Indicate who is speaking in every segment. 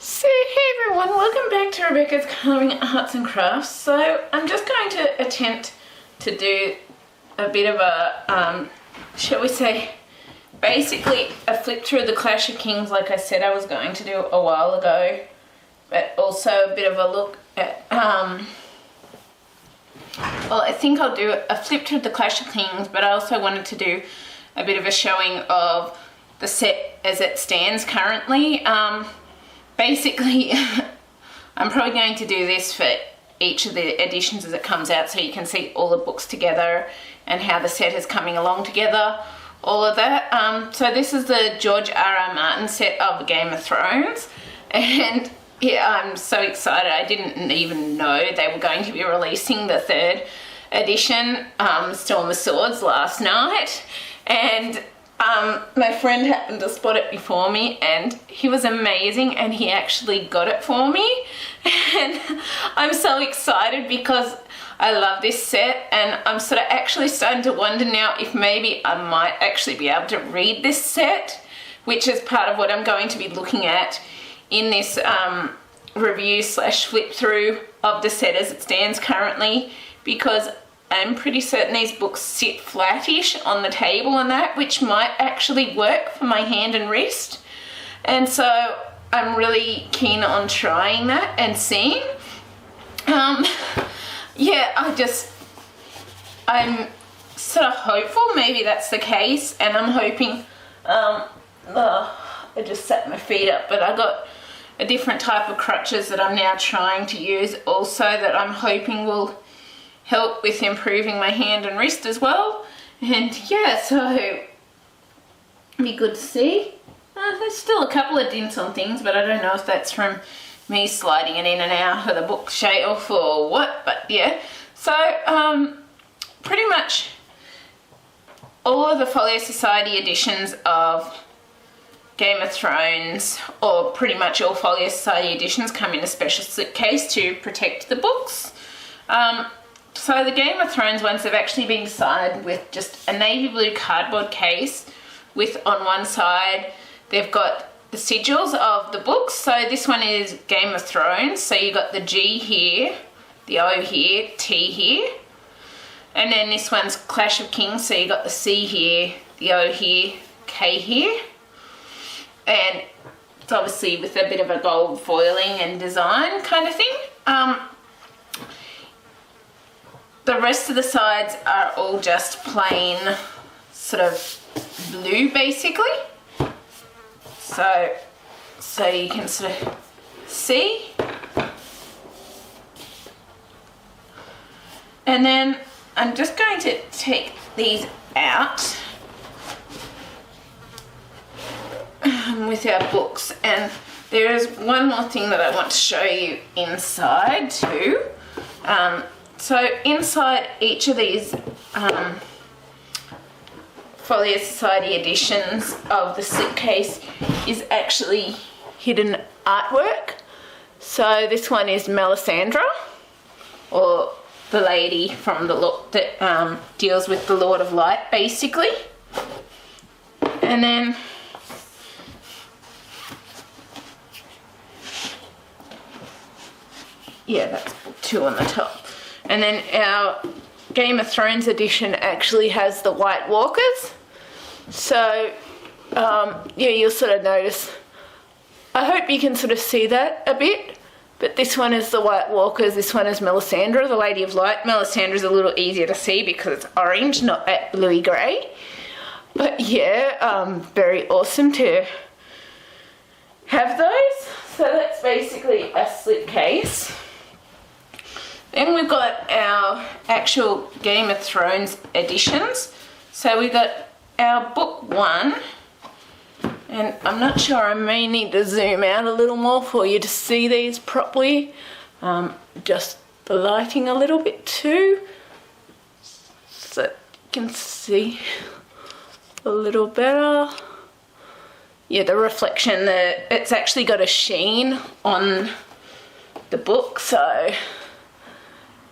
Speaker 1: So hey everyone, welcome back to Rebecca's Colouring Arts and Crafts. So I'm just going to attempt to do a bit of a, shall we say, basically a flip through the Clash of Kings like I said I was going to do a while ago, but also a bit of a look at, well, I think I'll do a flip through the Clash of Kings, but I also wanted to do a bit of a showing of the set as it stands currently. Basically, I'm probably going to do this for each of the editions as it comes out, so you can see all the books together and how the set is coming along together, all of that. So this is the George R.R. Martin set of Game of Thrones, and yeah, I'm so excited. I didn't even know they were going to be releasing the third edition, Storm of Swords, last night, and my friend happened to spot it before me, and he was amazing, and he actually got it for me, and I'm so excited because I love this set, and I'm sort of actually starting to wonder now if maybe I might actually be able to read this set, which is part of what I'm going to be looking at in this review slash flip through of the set as it stands currently, because I'm pretty certain these books sit flattish on the table and that, which might actually work for my hand and wrist. And so I'm really keen on trying that and seeing. Yeah, I'm sort of hopeful maybe that's the case, and I'm hoping, I just set my feet up, but I got a different type of crutches that I'm now trying to use also that I'm hoping will help with improving my hand and wrist as well. And yeah, so be good to see. There's still a couple of dents on things, but I don't know if that's from me sliding it in and out of the bookshelf or what, but yeah. So pretty much all of the Folio Society editions of Game of Thrones, or pretty much all Folio Society editions, come in a special slipcase to protect the books. So the Game of Thrones ones have actually been designed with just a navy blue cardboard case with, on one side, they've got the sigils of the books. So this one is Game of Thrones, so you got the G here, the O here, T here. And then this one's Clash of Kings, so you got the C here, the O here, K here. And it's obviously with a bit of a gold foiling and design kind of thing. The rest of the sides are all just plain sort of blue basically. So you can sort of see. And then I'm just going to take these out with our books, and there is one more thing that I want to show you inside too. So inside each of these Folio Society editions of the slipcase is actually hidden artwork. So this one is Melisandre, or the lady from the look that deals with the Lord of Light basically. And then yeah, that's book 2 on the top. And then our Game of Thrones edition actually has the White Walkers. So, yeah, you'll sort of notice. I hope you can sort of see that a bit. But this one is the White Walkers, this one is Melisandre, the Lady of Light. Melisandre's a little easier to see because it's orange, not that bluey grey. But yeah, very awesome to have those. So that's basically a slipcase. Then we've got our actual Game of Thrones editions. So we've got our book 1, and I'm not sure, I may need to zoom out a little more for you to see these properly. Just the lighting a little bit too, so you can see a little better. Yeah, the reflection, it's actually got a sheen on the book, so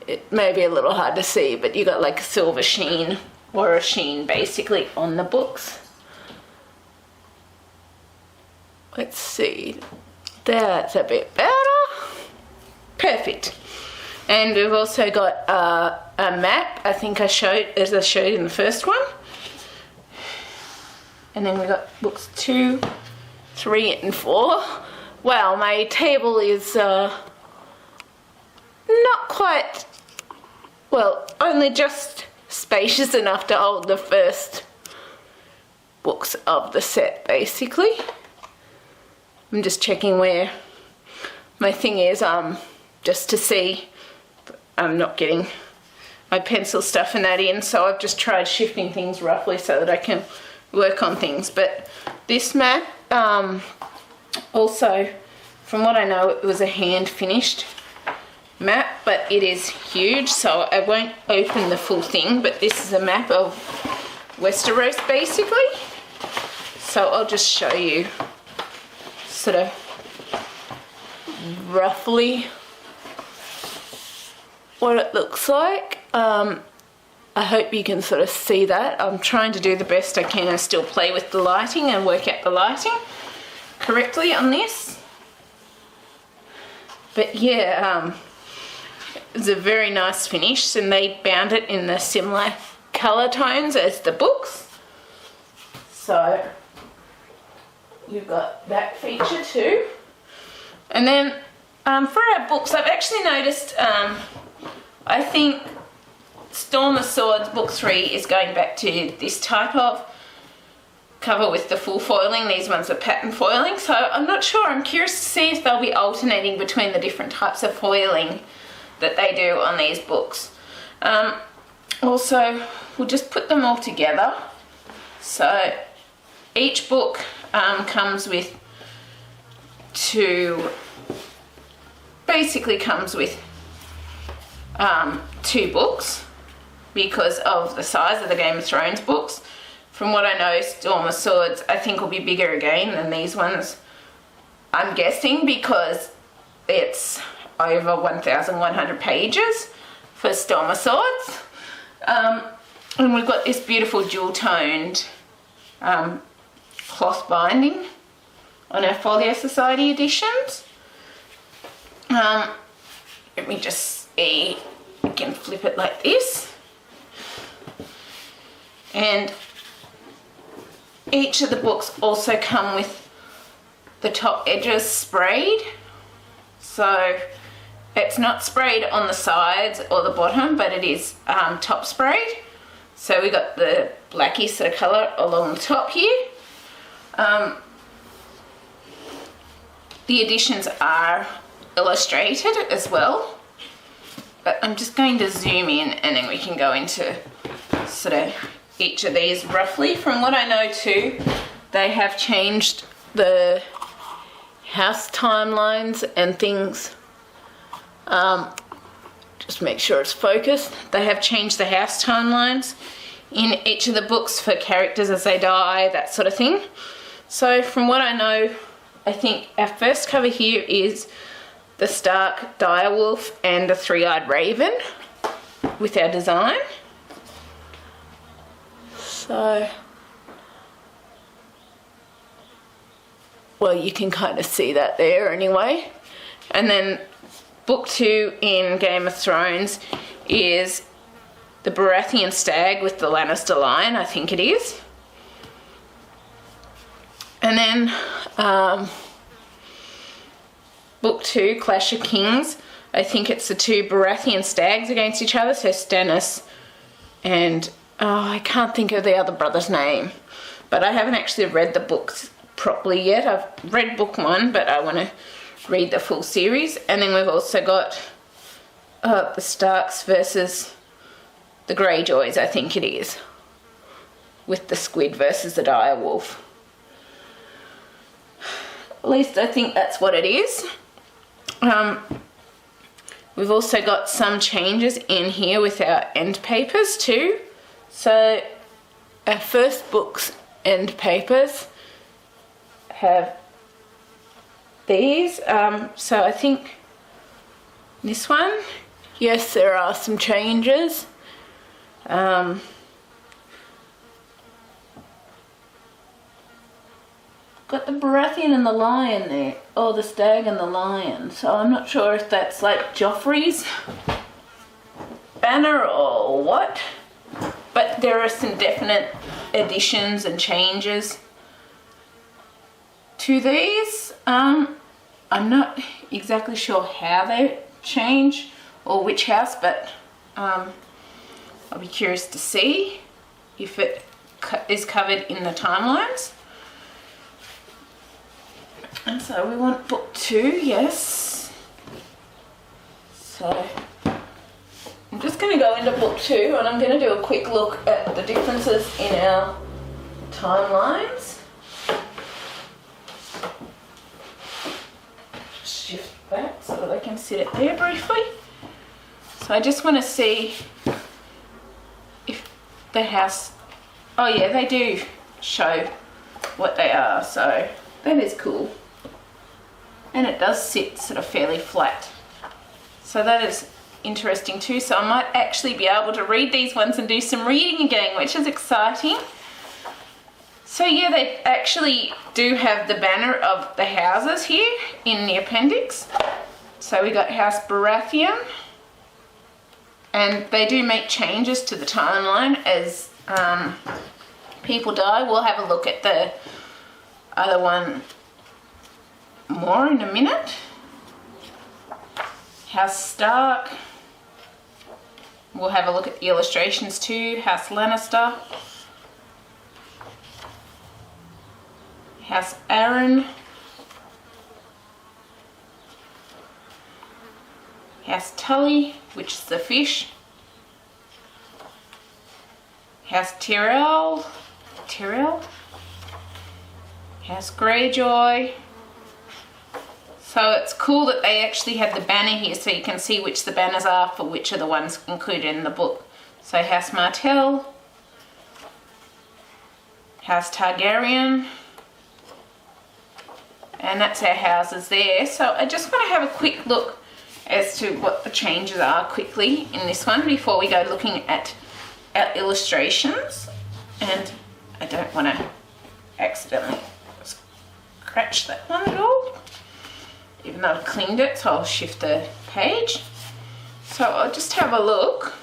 Speaker 1: it may be a little hard to see, but you got like a silver sheen, or a sheen basically on the books. Let's see, That's a bit better. Perfect. And we've also got a map, I think I showed, as I showed in the first one. And then we've got books 2, 3 and 4. Wow, my table is not quite, well, only just spacious enough to hold the first books of the set, basically. I'm just checking where my thing is, just to see I'm not getting my pencil stuff and that in, so I've just tried shifting things roughly so that I can work on things. But this map, also, from what I know, it was a hand finished map, but it is huge, so I won't open the full thing, but this is a map of Westeros basically. So I'll just show you sort of roughly what it looks like. I hope you can sort of see that. I'm trying to do the best I can and still play with the lighting and work out the lighting correctly on this. But yeah, it's a very nice finish, and they bound it in the similar colour tones as the books. So you've got that feature too. And then for our books, I've actually noticed, I think Storm of Swords book 3 is going back to this type of cover with the full foiling. These ones are pattern foiling, so I'm not sure. I'm curious to see if they'll be alternating between the different types of foiling that they do on these books. Also, we'll just put them all together. So each book comes with two books because of the size of the Game of Thrones books. From what I know, Storm of Swords I think will be bigger again than these ones, I'm guessing, because it's over 1,100 pages for Storm of Swords. And we've got this beautiful dual-toned cloth binding on our Folio Society editions. Let me just see, I can flip it like this. And each of the books also come with the top edges sprayed. So it's not sprayed on the sides or the bottom, but it is top sprayed. So we got the blacky sort of colour along the top here. The editions are illustrated as well, but I'm just going to zoom in and then we can go into sort of each of these roughly. From what I know too, they have changed the house timelines and things. Just make sure it's focused. They have changed the house timelines in each of the books for characters as they die, that sort of thing. So from what I know, I think our first cover here is the Stark Direwolf and the Three-Eyed Raven with our design. So, well, you can kind of see that there anyway. And then book 2 in Game of Thrones is the Baratheon Stag with the Lannister Lion, I think it is. And then book 2, Clash of Kings, I think it's the two Baratheon stags against each other, so Stannis and, I can't think of the other brother's name, but I haven't actually read the books properly yet. I've read book 1, but I want to read the full series. And then we've also got the Starks versus the Greyjoys, I think it is, with the Squid versus the Direwolf. At least I think that's what it is. We've also got some changes in here with our end papers too. So our first book's end papers have these. So I think this one, yes, there are some changes. got the Baratheon and the lion there. Oh, the stag and the lion. So I'm not sure if that's like Joffrey's banner or what. But there are some definite additions and changes to these. I'm not exactly sure how they change or which house, but I'll be curious to see if it is covered in the timelines. And so we want book 2, yes. So I'm just going to go into book 2 and I'm going to do a quick look at the differences in our timelines. Shift back so that I can sit it there briefly. So I just want to see if the house, oh yeah, they do show what they are, so that is cool. And it does sit sort of fairly flat. So that is interesting too. So I might actually be able to read these ones and do some reading again, which is exciting. So yeah, they actually do have the banner of the houses here in the appendix. So we got House Baratheon, and they do make changes to the timeline as people die. We'll have a look at the other one more in a minute. House Stark. We'll have a look at the illustrations too. House Lannister. House Arryn. House Tully, which is the fish. House Tyrell. House Greyjoy. So it's cool that they actually have the banner here so you can see which the banners are for which are the ones included in the book. So House Martell, House Targaryen, and that's our houses there. So I just want to have a quick look as to what the changes are quickly in this one before we go looking at our illustrations. And I don't want to accidentally scratch that one at all, even though I've cleaned it, so I'll shift the page. So I'll just have a look.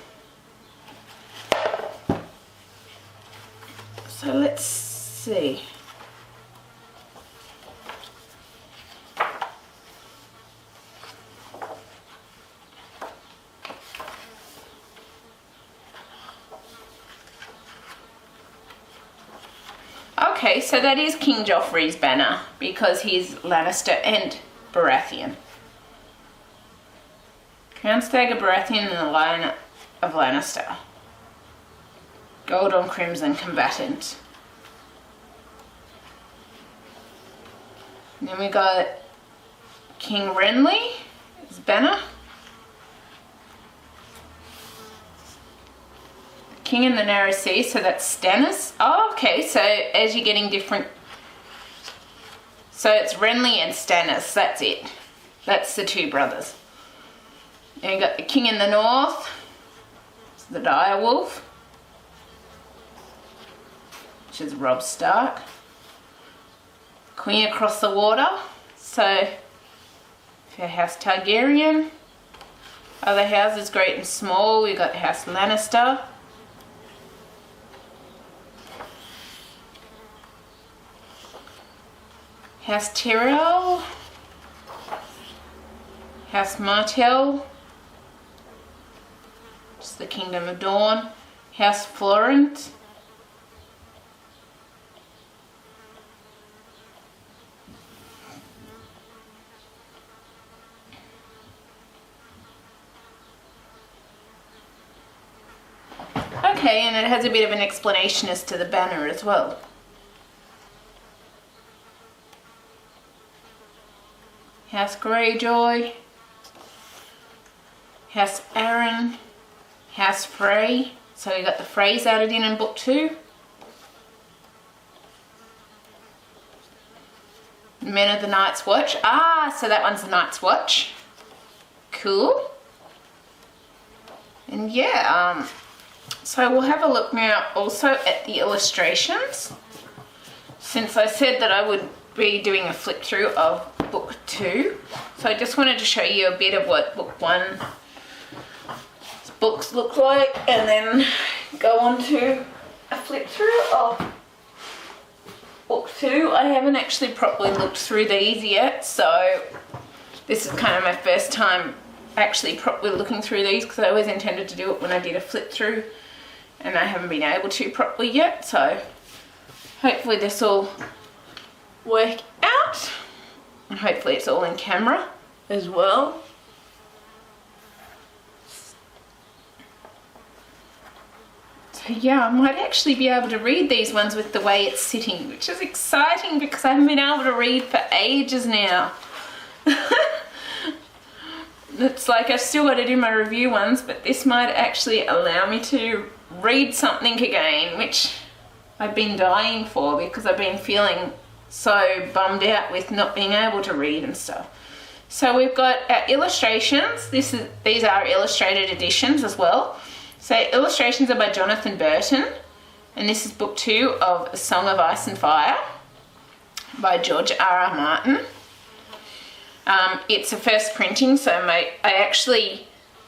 Speaker 1: So let's see. Okay, so that is King Joffrey's banner because he's Lannister and Baratheon. Crown Stag of Baratheon and the Lion of Lannister. Gold on crimson combatant. And then we got King Renly, his banner. King in the Narrow Sea, so that's Stannis. Oh, okay, so as you're getting different, so it's Renly and Stannis, that's it. That's the two brothers. And you got the King in the North, it's the Dire Wolf, which is Robb Stark. Queen across the water, so for House Targaryen. Other houses, great and small, we got House Lannister. House Tyrell, House Martell, which is the Kingdom of Dawn, House Florent, okay, and it has a bit of an explanation as to the banner as well. House Greyjoy, House Arryn, House Frey, so we got the Freys added in book 2. Men of the Night's Watch, so that one's the Night's Watch, cool. And yeah, so we'll have a look now also at the illustrations, since I said that I would
Speaker 2: be doing a flip through of book 2. So I just wanted to show you a bit of what book 1's books look like, and then go on to a flip through of book 2. I haven't actually properly looked through these yet, so this is kind of my first time actually properly looking through these, because I always intended to do it when I did a flip through, and I haven't been able to properly yet. So hopefully this will work out, and hopefully it's all in camera as well. So yeah, I might actually be able to read these ones with the way it's sitting, which is exciting because I haven't been able to read for ages now. It's like I've still got to do my review ones, but this might actually allow me to read something again, which I've been dying for because I've been feeling so bummed out with not being able to read and stuff. So we've got our illustrations. These are illustrated editions as well. So illustrations are by Jonathan Burton, and this is book 2 of A Song of Ice and Fire by George R.R. Martin. It's a first printing, so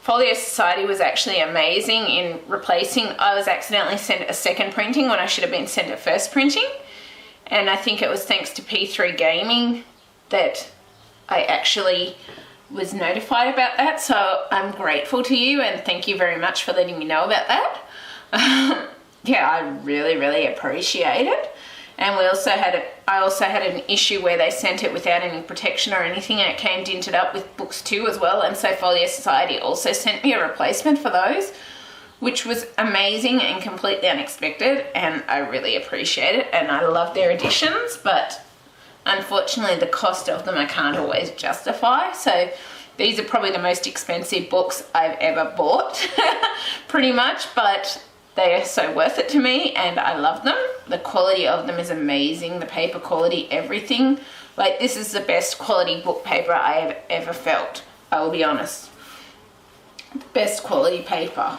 Speaker 2: Folio Society was actually amazing in replacing. I was accidentally sent a second printing when I should have been sent a first printing, and I think it was thanks to P3 Gaming that I actually was notified about that. So I'm grateful to you, and thank you very much for letting me know about that. Yeah, I really appreciate it. And I also had an issue where they sent it without any protection or anything, and it came dinted up with books 2 as well, and so Folio Society also sent me a replacement for those, which was amazing and completely unexpected, and I really appreciate it, and I love their editions, but unfortunately the cost of them I can't always justify. So these are probably the most expensive books I've ever bought, pretty much, but they are so worth it to me, and I love them. The quality of them is amazing. The paper quality, everything. Like, this is the best quality book paper I have ever felt. I will be honest. The best quality paper.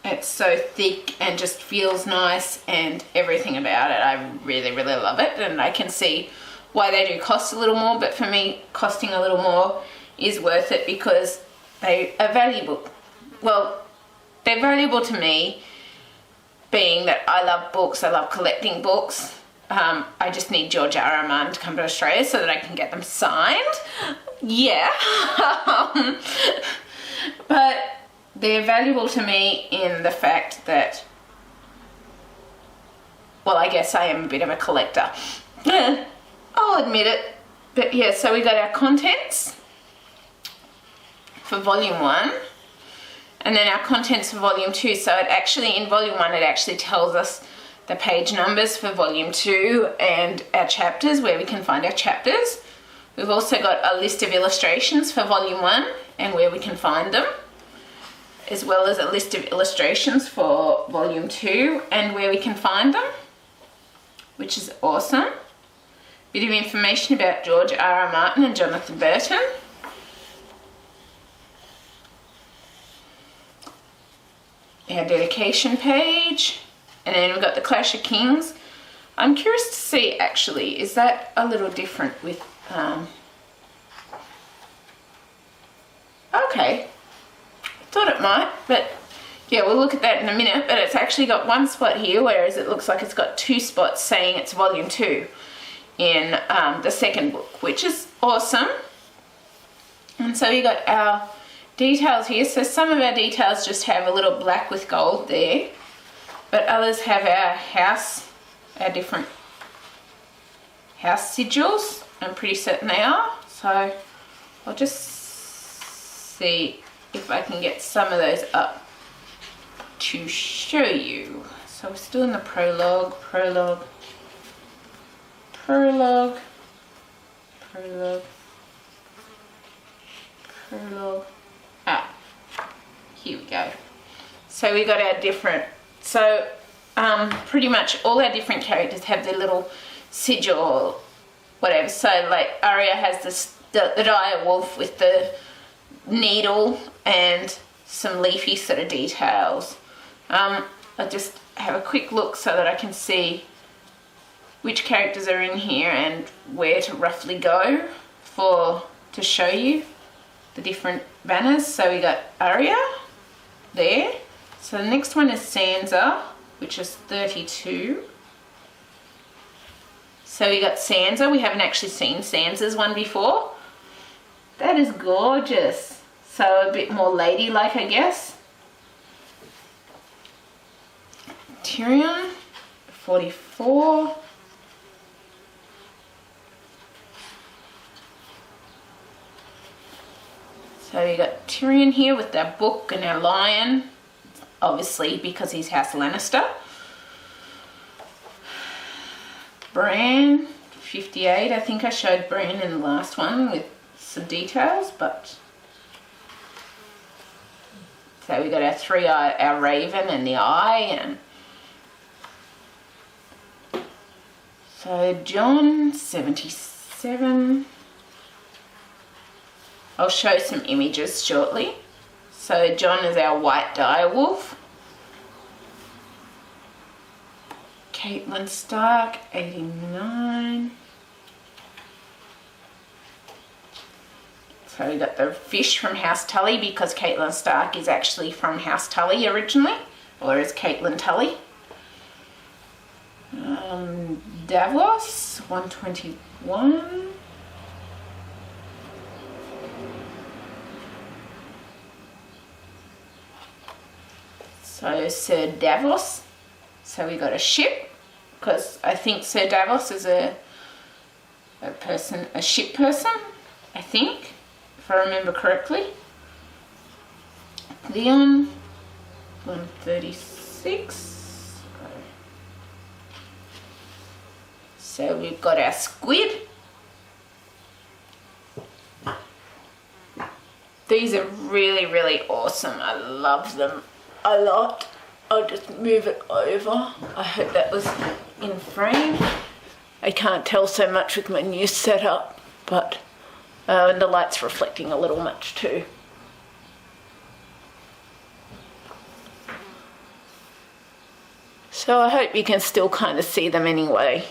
Speaker 2: It's so thick and just feels nice, and everything about it. I really love it, and I can see why they do cost a little more, but for me, costing a little more is worth it because they are valuable. Well, they're valuable to me, being that I love books, I love collecting books. I just need George R.R. Martin to come to Australia so that I can get them signed. Yeah. But they're valuable to me in the fact that, well, I guess I am a bit of a collector. I'll admit it. But yeah, so we got our contents for volume 1. And then our contents for volume 2. So it actually, in volume 1, it actually tells us the page numbers for volume 2 and our chapters, where we can find our chapters. We've also got a list of illustrations for volume 1 and where we can find them, as well as a list of illustrations for volume 2 and where we can find them, which is awesome. Bit of information about George R.R. Martin and Jonathan Burton. Our dedication page, and then we've got the Clash of Kings. I'm curious to see, actually, is that a little different with okay, thought it might, but yeah, we'll look at that in a minute. But it's actually got one spot here, whereas it looks like it's got 2 spots saying it's volume 2 in the second book, which is awesome. And so we got our details here. So some of our details just have a little black with gold there, but others have our different house sigils. I'm pretty certain they are. So I'll just see if I can get some of those up to show you. So we're still in the prologue. Here we go. So we got our different, so pretty much all our different characters have their little sigil or whatever. So like Arya has this, the dire wolf with the needle and some leafy sort of details. I'll just have a quick look so that I can see
Speaker 1: which characters are in here and where to roughly go to show you the different banners. So we got Aria there. So the next one is Sansa, which is 32. So we got Sansa. We haven't actually seen Sansa's one before. That is gorgeous. So a bit more ladylike, I guess. Tyrion, 44. So we got Tyrion here with our book and our lion, obviously because he's House Lannister. Bran, 58. I think I showed Bran in the last one with some details, but so we got our three-eye, our raven and the eye, and so Jon, 77. I'll show some images shortly. So Jon is our white direwolf. Catelyn Stark, 89. So we got the fish from House Tully because Catelyn Stark is actually from House Tully originally, or is Catelyn Tully. Davos, 121. So Sir Davos. So we got a ship, because I think Sir Davos is a ship person, I think, if I remember correctly. Leon, 136. So we've got our squid. These are really, really awesome. I love them a lot. I'll just move it over. I hope that was in frame. I can't tell so much with my new setup, but and the light's reflecting a little much too. So I hope you can still kind of see them anyway.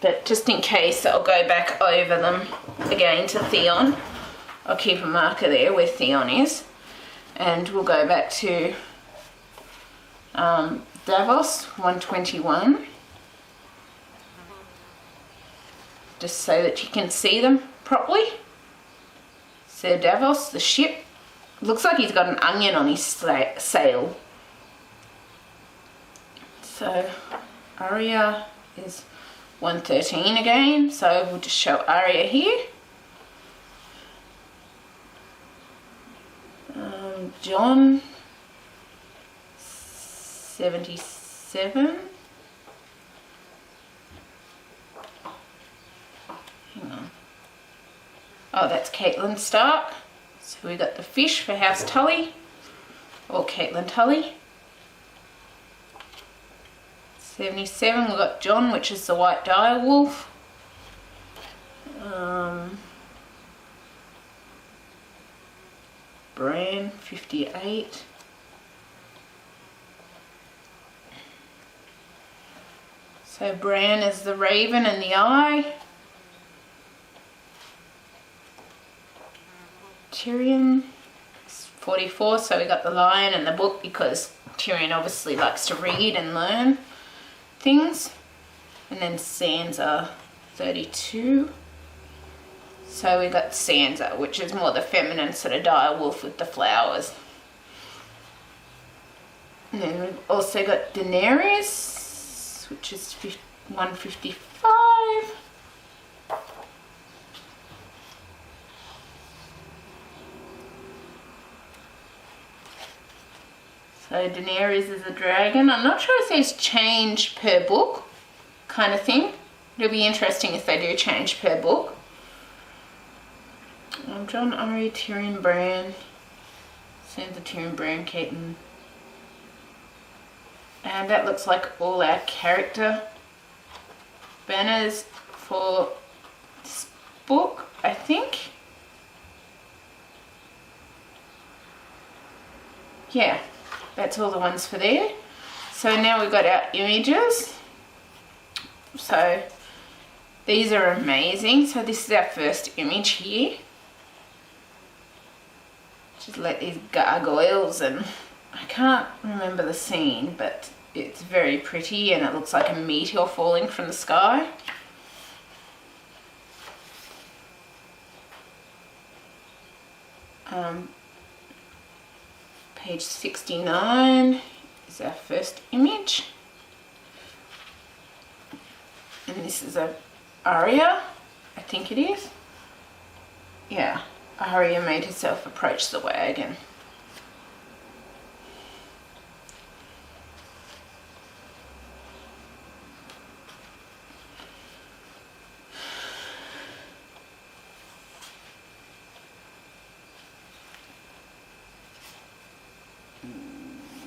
Speaker 1: But just in case, I'll go back over them again to Theon. I'll keep a marker there where Theon is. And we'll go back to Davos, 121. Just so that you can see them properly. Sir Davos, the ship. Looks like he's got an onion on his sail. So Arya is 113 again, so we'll just show Arya here. Jon, 77. Hang on. Oh, that's Catelyn Stark. So we got the fish for House Tully, or Catelyn Tully. 77, we've got Jon, which is the white direwolf. Bran, 58. So Bran is the raven and the eye. Tyrion is 44, so we got the lion and the book because Tyrion obviously likes to read and learn things. And then Sansa, 32. So we got Sansa, which is more the feminine sort of direwolf with the flowers. And then we've also got Daenerys, which is 155. So Daenerys is a dragon. I'm not sure if there's change per book kind of thing. It'll be interesting if they do change per book. Jon, Arya, Tyrion, Bran, Sansa, Tyrion, Bran, Catelyn. And that looks like all our character banners for this book, I think. Yeah, that's all the ones for there. So now we've got our images. So these are amazing. So this is our first image here. Just like these gargoyles, and I can't remember the scene, but it's very pretty and it looks like a meteor falling from the sky. Page 69 is our first image. And this is a aria, I think it is. Yeah, Aria made herself approach the wagon.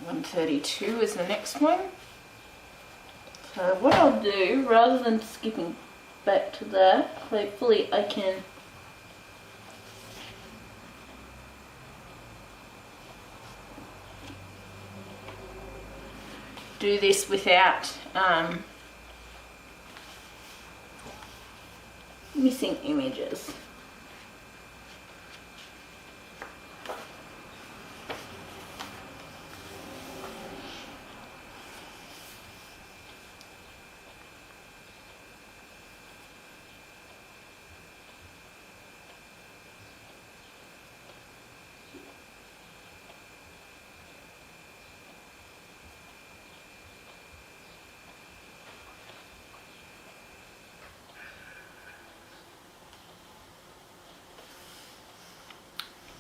Speaker 1: One 32 is the next one. So what I'll do, rather than skipping back to that, hopefully I can do this without missing images.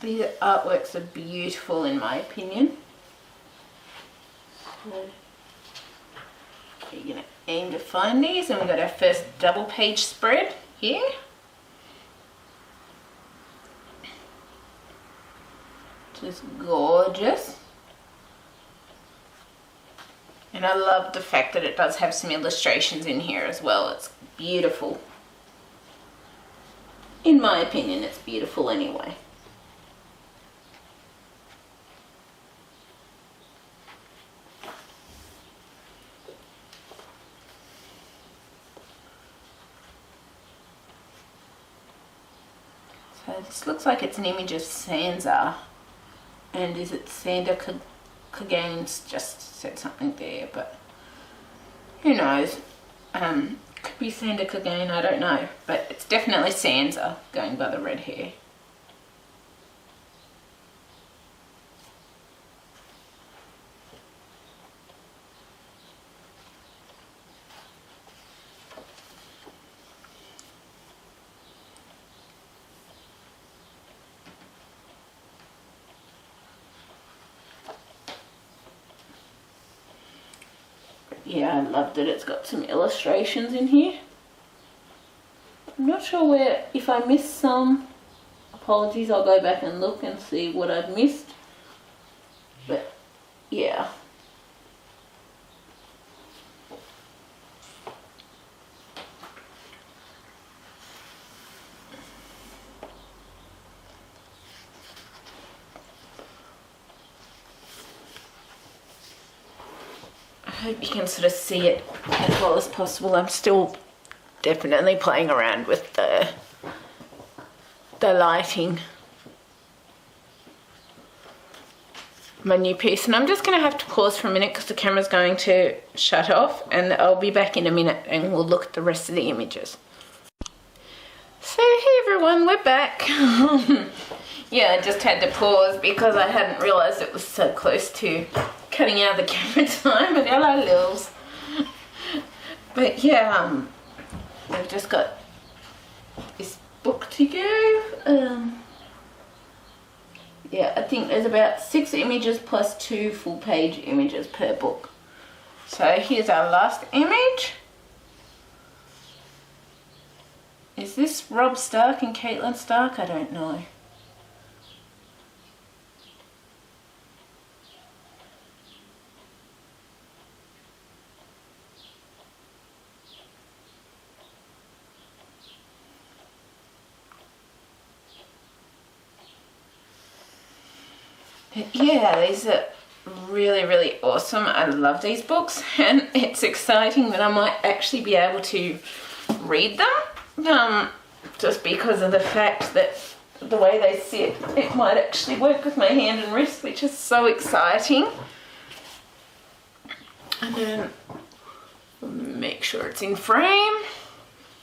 Speaker 1: These artworks are beautiful in my opinion. So you're going to aim to find these, and we've got our first double page spread here. Just gorgeous. And I love the fact that it does have some illustrations in here as well. It's beautiful. In my opinion, it's beautiful anyway. So this looks like it's an image of Sansa, and is it Sanda Clegane's just said something there, but who knows? Could be Sanda Clegane, I don't know, but it's definitely Sansa going by the red hair. Yeah, I love that it's got some illustrations in here. I'm not sure where, if I missed some, apologies, I'll go back and look and see what I've missed. But yeah. I hope you can sort of see it as well as possible. I'm still definitely playing around with the lighting. My new piece, and I'm just going to have to pause for a minute because the camera's going to shut off, and I'll be back in a minute and we'll look at the rest of the images. So hey everyone, we're back. Yeah, I just had to pause because I hadn't realised it was so close to cutting out the camera time. And hello Lils. But yeah, I've just got this book to go. Yeah, I think there's about 6 images plus 2 full page images per book. So here's our last image. Is this Rob Stark and Caitlin Stark? I don't know. But yeah, these are
Speaker 2: really, really awesome. I love these books, and it's exciting that I might actually be able to read them, just because of the fact that the way they sit, it might actually work with my hand and wrist, which is so exciting. And then make sure it's in frame.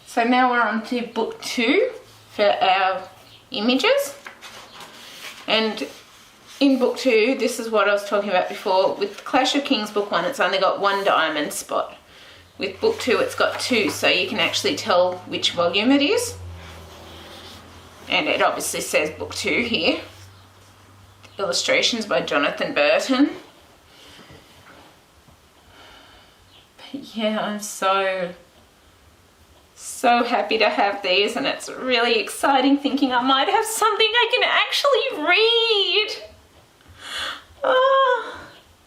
Speaker 2: So now we're on to book 2 for our images. And in book 2, this is what I was talking about before. With Clash of Kings book 1, it's only got 1 diamond spot. With book 2, it's got 2, so you can actually tell which volume it is. And it obviously says book 2 here. Illustrations by Jonathan Burton. But yeah, I'm so happy to have these, and it's really exciting thinking I might have something I can actually read. Oh,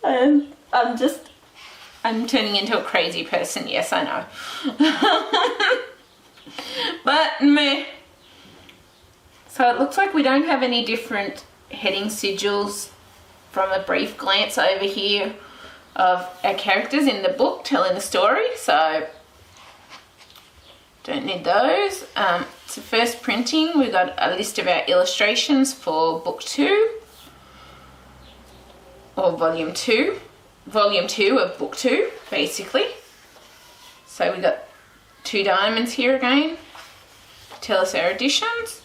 Speaker 2: and I'm turning into a crazy person, yes, I know. But meh. So it looks like we don't have any different heading sigils from a brief glance over here of our characters in the book telling the story, so don't need those. So first printing, we've got a list of our illustrations for book 2, or volume 2 of book 2, basically. So we got 2 diamonds here again to tell us our additions.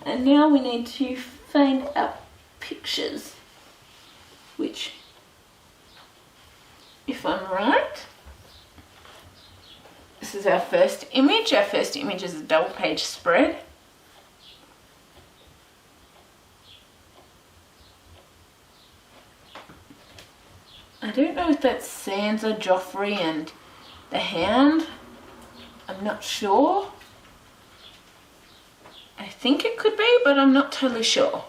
Speaker 2: And now we need to find our pictures, which, if I'm right, this is our first image. Our first image is a double page spread. I don't know if that's Sansa, Joffrey and the Hound. I'm not sure. I think it could be, but I'm not totally sure.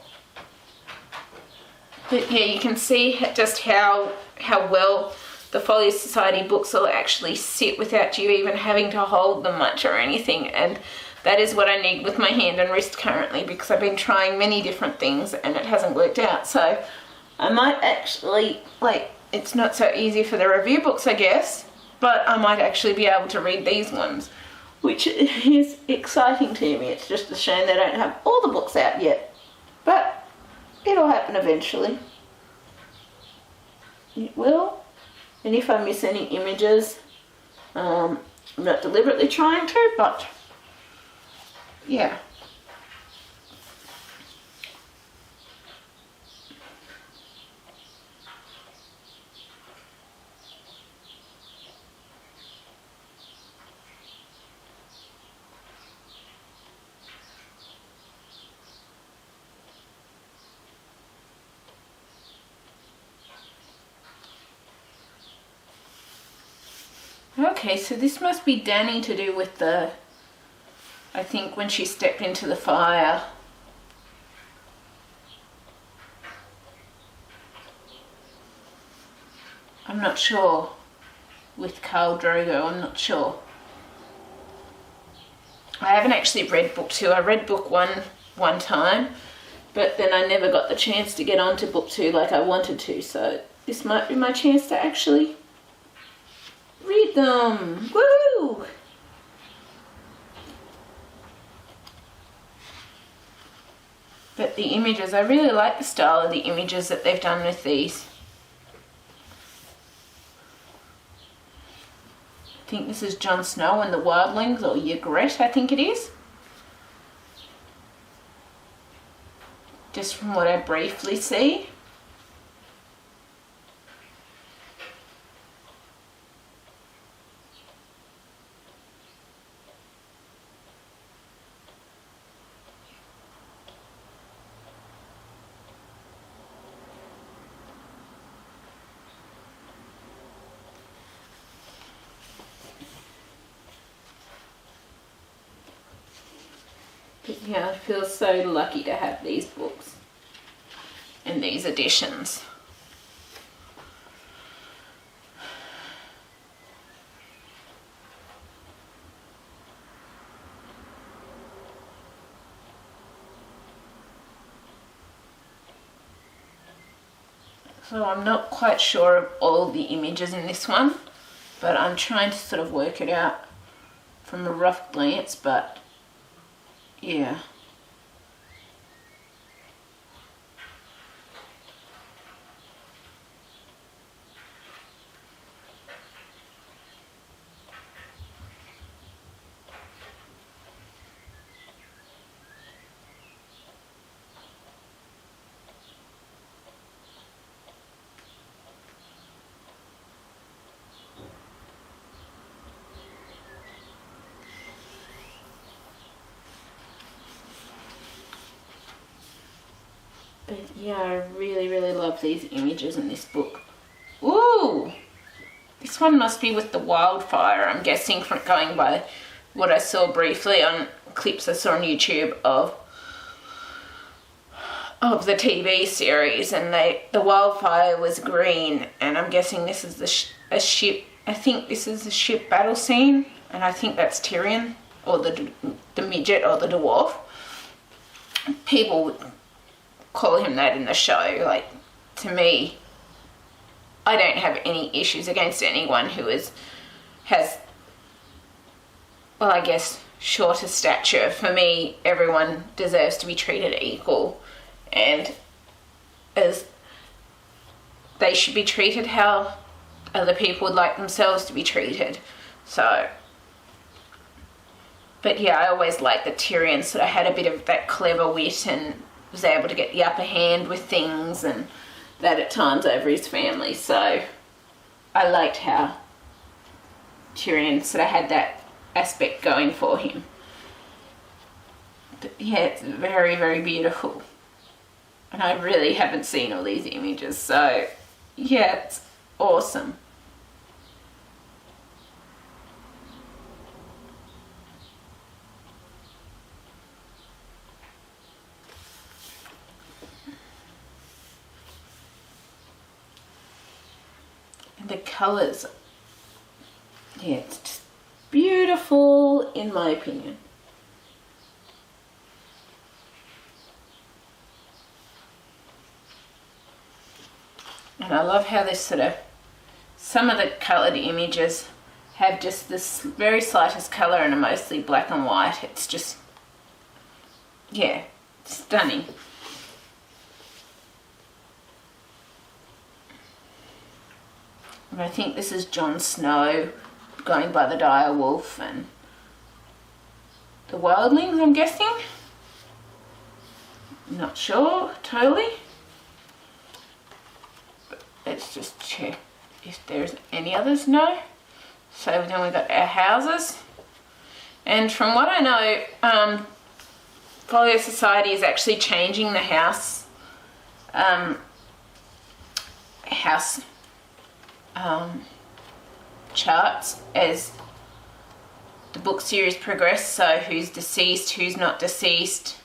Speaker 2: But yeah, you can see just how well the Folio Society books will actually sit without you even having to hold them much or anything. And that is what I need with my hand and wrist currently, because I've been trying many different things and it hasn't worked out. So I might actually, it's not so easy for the review books, I guess, but I might actually be able to read these ones, which is exciting to me. It's just a shame they don't have all the books out yet, but it'll happen eventually. It will. And if I miss any images, I'm not deliberately trying to, but yeah. Okay, so this must be Dany to do with I think when she stepped into the fire. I'm not sure. With Khal Drogo, I'm not sure. I haven't actually read book 2. I read book 1 one time, but then I never got the chance to get on to book 2 like I wanted to, so this might be my chance to actually read them. Woo! But the images, I really like the style of the images that they've done with these. I think this is Jon Snow and the Wildlings, or Ygritte, I think it is. Just from what I briefly see. But yeah, I feel so lucky to have these books and these editions.
Speaker 1: So I'm not quite sure of all the images in this one, but I'm trying to sort of work it out from a rough glance, but yeah. But yeah, I really, really love these images in this book. Ooh! This one must be with the wildfire, I'm guessing, from going by what I saw briefly on clips I saw on YouTube of the TV series, and the wildfire was green, and I'm guessing this is a ship. I think this is the ship battle scene, and I think that's Tyrion, or the midget, or the dwarf. People would call him that in the show. Like, to me, I don't have any issues against anyone who has, well, I guess, shorter stature. For me, everyone deserves to be treated equal, and as they should be treated how other people would like themselves to be treated. So, but yeah, I always liked that Tyrion sort of had a bit of that clever wit and was able to get the upper hand with things, and that at times over his family. So I liked how Tyrion sort of had that aspect going for him. But yeah, it's very, very beautiful. And I really haven't seen all these images, so yeah, it's awesome. And the colours, yeah, it's just beautiful in my opinion. And I love how this sort of, some of the coloured images have just this very slightest colour and are mostly black and white. It's just, yeah, stunning. And I think this is Jon Snow going by the dire wolf and the wildlings, I'm guessing. Not sure totally. Let's just check if there's any others. No. So then we've got our houses. And from what I know, Folio Society is actually changing the house charts as the book series progress. So who's deceased, who's not deceased,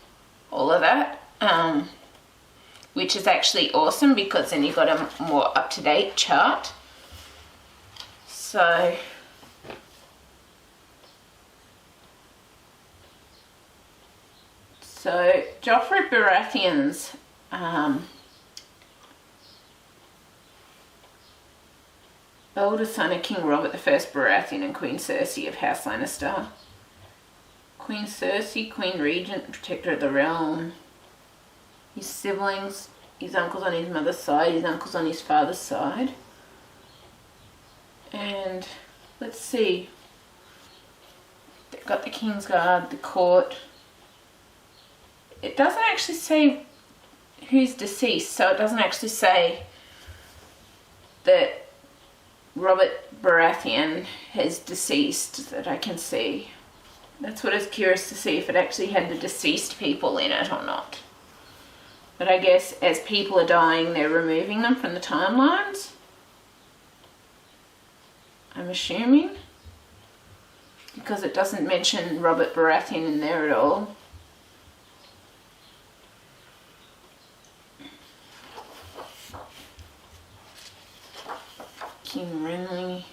Speaker 1: all of that. Which is actually awesome because then you've got a more up-to-date chart. So Joffrey Baratheon's elder son of King Robert I Baratheon and Queen Cersei of House Lannister. Queen Cersei, Queen Regent, Protector of the Realm. His siblings, his uncles on his mother's side, his uncles on his father's side. And let's see. They've got the Kingsguard, the court. It doesn't actually say who's deceased, so it doesn't actually say that Robert Baratheon is deceased that I can see. That's what I was curious to see, if it actually had the deceased people in it or not. But I guess as people are dying, they're removing them from the timelines. I'm assuming. Because it doesn't mention Robert Baratheon in there at all. King Renly.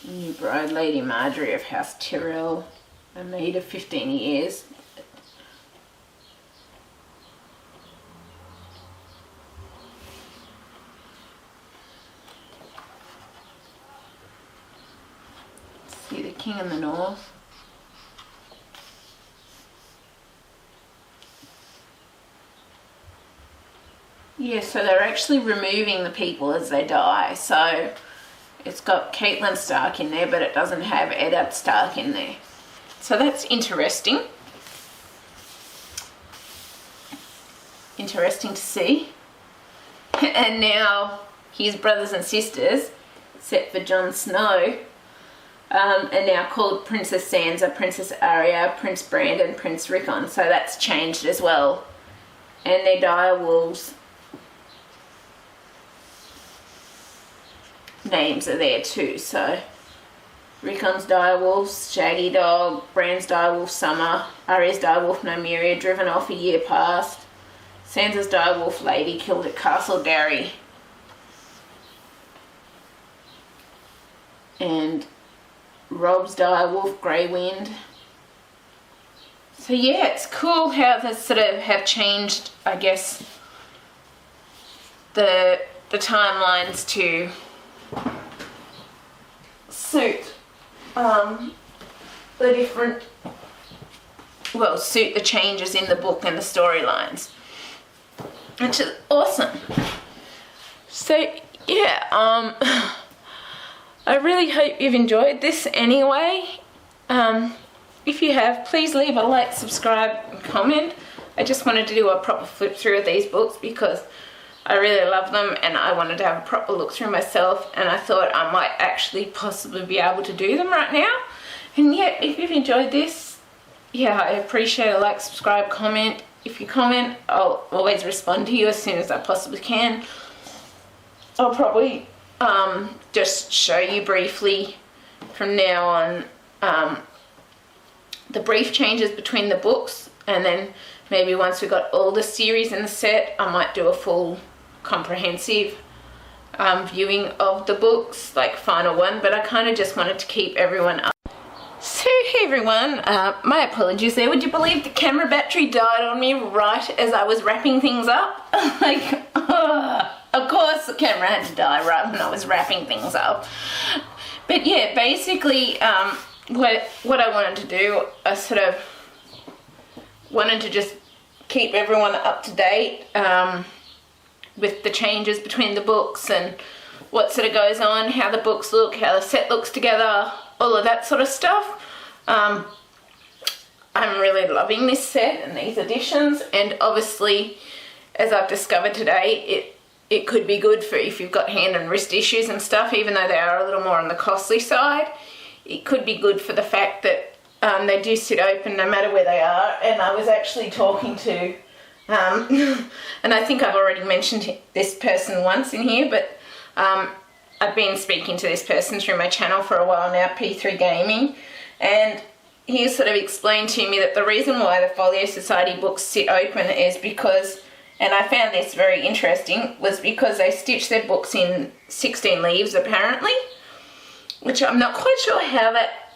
Speaker 1: New bride, Lady Marjorie of House Tyrell. A maid of 15 years. King in the North. Yeah, so they're actually removing the people as they die. So it's got Caitlin Stark in there, but it doesn't have Eddard Stark in there. So that's interesting. Interesting to see. And now his brothers and sisters, except for Jon Snow, are now called Princess Sansa, Princess Arya, Prince Brandon, Prince Rickon. So that's changed as well. And their direwolves names are there too. So Rickon's direwolf, Shaggy Dog, Bran's direwolf, Summer, Arya's direwolf, Nymeria, driven off a year past. Sansa's direwolf, Lady, killed at Castle Darry. And Rob's direwolf, Grey Wind. So yeah, it's cool how they sort of have changed, I guess, the timelines to suit the different, well, suit the changes in the book and the storylines, which is awesome. So yeah, I really hope you've enjoyed this anyway. If you have, please leave a like, subscribe and comment. I just wanted to do a proper flip through of these books because I really love them and I wanted to have a proper look through myself, and I thought I might actually possibly be able to do them right now. And yeah, if you've enjoyed this, yeah, I appreciate a like, subscribe, comment. If you comment, I'll always respond to you as soon as I possibly can. I'll probably just show you briefly from now on the brief changes between the books, and then maybe once we've got all the series in the set, I might do a full comprehensive viewing of the books, like final one, but I kind of just wanted to keep everyone up. So hey everyone, my apologies there. Would you believe the camera battery died on me right as I was wrapping things up? Like, of course the camera had to die right when I was wrapping things up. But yeah, basically what I wanted to do, I sort of wanted to just keep everyone up to date with the changes between the books and what sort of goes on, how the books look, how the set looks together, all of that sort of stuff. I'm really loving this set and these editions, and obviously, as I've discovered today, it could be good for if you've got hand and wrist issues and stuff, even though they are a little more on the costly side. It could be good for the fact that they do sit open no matter where they are. And I was actually talking to, and I think I've already mentioned this person once in here, but I've been speaking to this person through my channel for a while now, P3 Gaming, and he sort of explained to me that the reason why the Folio Society books sit open is because, and I found this very interesting, was because they stitch their books in 16 leaves apparently, which I'm not quite sure how that,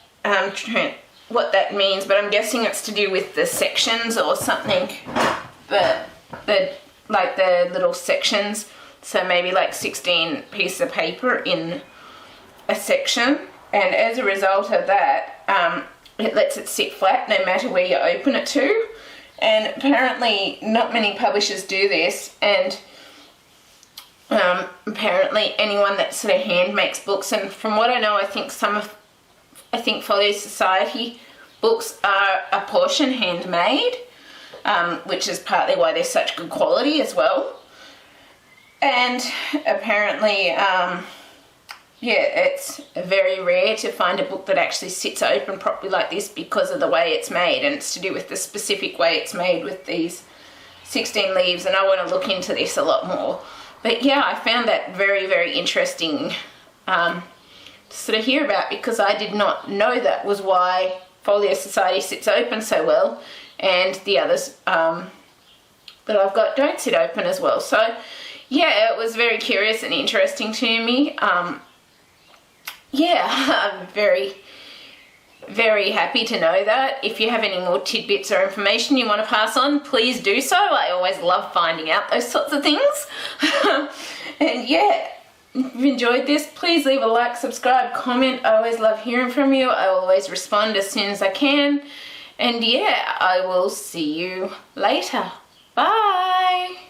Speaker 1: what that means, but I'm guessing it's to do with the sections or something, but like the little sections, so maybe like 16 pieces of paper in a section, and as a result of that, it lets it sit flat no matter where you open it to. And apparently not many publishers do this, and apparently anyone that sort of hand makes books, and from what I know, I think Folio Society books are a portion handmade, which is partly why they're such good quality as well. And apparently yeah, it's very rare to find a book that actually sits open properly like this because of the way it's made, and it's to do with the specific way it's made with these 16 leaves, and I want to look into this a lot more. But yeah, I found that very, very interesting to sort of hear about, because I did not know that was why Folio Society sits open so well, and the others that I've got don't sit open as well. So yeah, it was very curious and interesting to me. Yeah, I'm very, very happy to know that. If you have any more tidbits or information you want to pass on, please do so. I always love finding out those sorts of things. And yeah, if you enjoyed this, please leave a like, subscribe, comment. I always love hearing from you. I always respond as soon as I can. And yeah, I will see you later. Bye.